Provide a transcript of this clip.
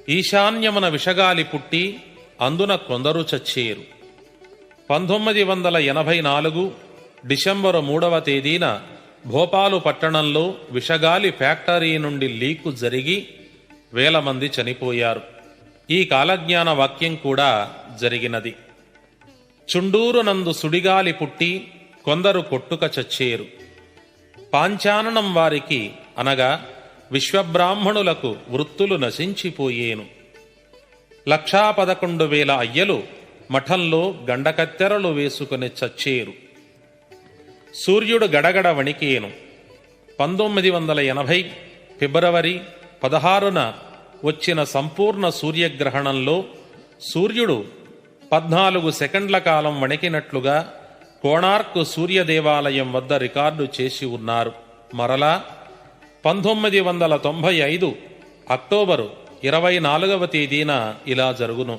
ఈశాన్యమున విషగాలి పుట్టి అందున కొందరు చచ్చేరు. 1984 డిసెంబరు 3వ తేదీన భోపాలు పట్టణంలో విషగాలి ఫ్యాక్టరీ నుండి లీకు జరిగి వేల మంది చనిపోయారు. ఈ కాలజ్ఞాన వాక్యం కూడా జరిగినది. చుండూరునందు సుడిగాలి పుట్టి కొందరు కొట్టుక చచ్చేరు. పాంచాననం వారికి అనగా విశ్వబ్రాహ్మణులకు వృత్తులు నశించిపోయేను. 1,11,000 అయ్యలు మఠంలో గండకత్తెరలు వేసుకుని చచ్చేరు. సూర్యుడు గడగడ వణికేను. 1980 ఫిబ్రవరి 16న వచ్చిన సంపూర్ణ సూర్యగ్రహణంలో సూర్యుడు 14 సెకండ్ల కాలం వణికినట్లుగా కోణార్క్ సూర్యదేవాలయం వద్ద రికార్డు చేసి ఉన్నారు. మరలా 1995 అక్టోబరు 24వ తేదీన ఇలా జరుగును.